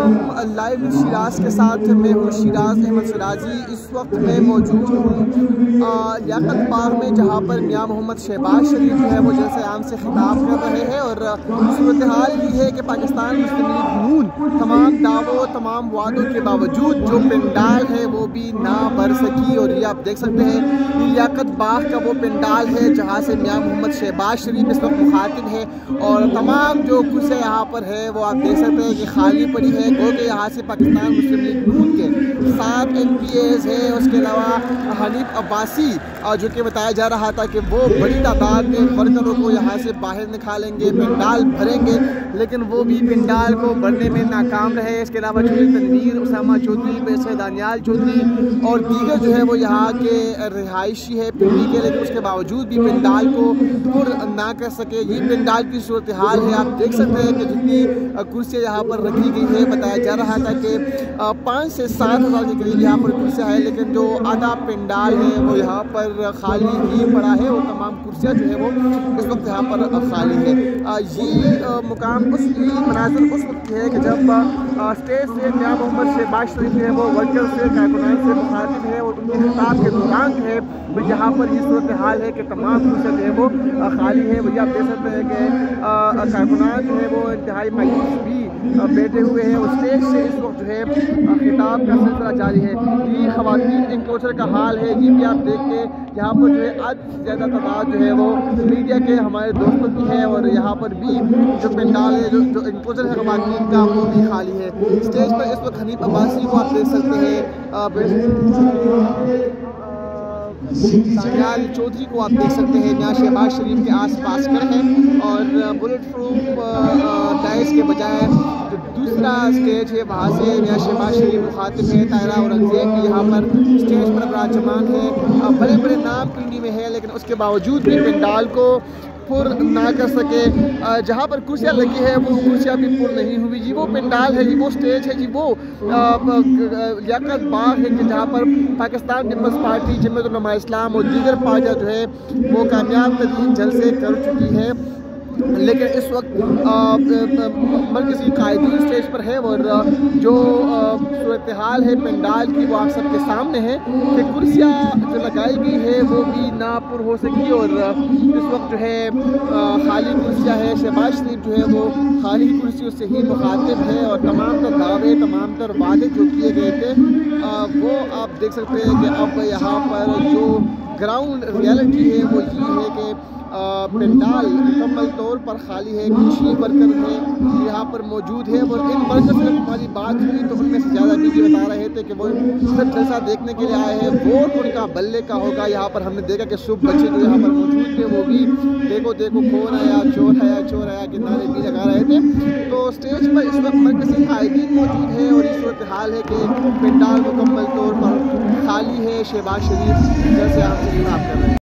علیکم، live with Shiraz کے ساتھ میں ہوں شیراز احمد شیرازی۔ اس وقت میں موجود ہوں لیاقت باغ میں، جہاں پر میاں محمد شہباز شریف جو ہے وہ جلسہ عام سے خطاب کر رہے ہیں، اور صورتحال یہ ہے کہ پاکستان مسلم لیگ نون تمام دعووں تمام وعدوں کے باوجود جو پنڈال ہے وہ بھی نہ بھر سکی، اور یہ آپ دیکھ سکتے ہیں یہ لیاقت باغ کا وہ پنڈال ہے جہاں سے میاں محمد شہباز شریف اس وقت مخاطب ہے، اور تمام جو کرسیاں یہاں پر ہے وہ آپ دیکھ سکتے ہیں کہ خالی پڑی ہے، گو کہ یہاں سے پاکستان مسلم لیگ نون کے 7 MPAs ہیں، اس کے علاوہ حنیف عباسی جو کہ بتایا جا رہا تھا کہ وہ بڑی تعداد میں ورکروں کو یہاں سے باہر نکالیں گے، پنڈال بھریں گے، لیکن وہ بھی پنڈال کو بھرنے میں ناکام رہے۔ اس کے علاوہ چودھری تنویر، اسامہ چودھری، ویسے دانیال چودھری اور دیگر جو ہے وہ یہاں کے رہائشی ہے پنڈی کے، لیکن اس کے باوجود بھی پنڈال کو پر نہ کر سکے۔ یہ پنڈال کی صورتحال ہے، آپ دیکھ سکتے ہیں کہ جتنی کرسیاں یہاں پر رکھی گئی ہے، بتایا جا رہا تھا کہ 5 سے 7 ہزار کے قریب یہاں پر کرسیاں ہیں، لیکن جو آدھا پنڈال ہے وہ یہاں پر خالی ہی پڑا ہے، اور تمام کرسیاں جو ہے وہ اس وقت یہاں پر خالی ہے۔ یہ مقام مناظر اس وقت ہے کہ جب اسٹیج سے میاں محمد شہباز شریف جو ہے وہ ورکر سے کارکنان سے مخاطب ہے، اور ان کے خطاب کے دوران جو ہے یہاں پر یہ صورتحال ہے کہ تمام کرسیاں جو ہے وہ خالی ہے۔ وہی آپ دیکھ سکتے ہیں کہ کارکنان جو ہے وہ انتہائی مایوس بھی بیٹھے ہوئے ہیں، اور اسٹیج سے اس وقت جو ہے خطاب کا سلسلہ جاری ہے۔ یہ خواتین انکلوجر کا حال ہے، یہ بھی آپ دیکھ کے یہاں پر جو ہے آج زیادہ تعداد جو ہے وہ میڈیا کے ہمارے دوستوں کی ہے، اور یہاں پر بھی جو پنڈال ہے جو انکلوجر ہے خواتین کا وہ بھی خالی ہے۔ اسٹیج پر اس وقت حنیف عباسی کو آپ دیکھ سکتے ہیں، دانیال چودھری کو آپ دیکھ سکتے ہیں، میاں شہباز شریف کے آس پاس کھڑے ہیں، اور بلٹ پروف ڈائس کے بجائے جو دوسرا اسٹیج ہے وہاں سے میاں شہباز شریف مخاطب ہے۔ طاہرہ اورنگزیب یہاں پر اسٹیج پر براجمان ہے، بڑے بڑے نام پنڈی میں ہے، لیکن اس کے باوجود بھی پنڈال کو پر نہ کر سکے۔ جہاں پر کرسیاں لگی ہے وہ کرسیاں بھی پر نہیں ہوئی۔ جی وہ پنڈال ہے، جی وہ اسٹیج ہے، جی وہ لیاقت باغ ہے کہ جہاں پر پاکستان پیپلز پارٹی، جمعیت علماء اسلام اور دیگر پارٹیاں جو ہے وہ کامیاب ترین جلسے کر چکی ہے، لیکن اس وقت مرکزی قائدین اسٹیج پر ہے، اور جو صورتحال ہے پنڈال کی وہ آپ سب کے سامنے ہے کہ کرسیاں جو لگائی گئی ہے وہ بھی نہ پر ہو سکی، اور اس وقت جو ہے خالی کرسیاں ہے۔ شہباز شریف جو ہے وہ خالی کرسیوں سے ہی مخاطب ہے، اور تمام تر دعوے تمام تر وعدے جو کیے گئے تھے وہ آپ دیکھ سکتے ہیں کہ اب یہاں پر جو گراؤنڈ ریالٹی ہے وہ یہ ہے کہ پنڈال مکمل طور پر خالی ہے۔ کچھ ہی ورکر ہیں یہاں پر موجود ہے، اور ان ورکر سے ہماری بات ہوئی تو ان میں سے زیادہ بھی یہ بتا رہے تھے کہ وہ صرف جلسہ دیکھنے کے لیے آئے ہیں، ووٹ ان کا بلے کا ہوگا۔ یہاں پر ہم نے دیکھا کہ صبح بچے جو یہاں پر موجود تھے وہ بھی دیکھو دیکھو کون آیا، چور آیا کے نعرے بھی لگا رہے تھے۔ تو اسٹیج پر اس وقت مرکزی قائدین موجود ہے، اور یہ صورتحال ہے کہ پنڈال مکمل طور پر خالی ہے۔ شہباز شریف جیسے آپ سے خطاب کر رہے ہیں۔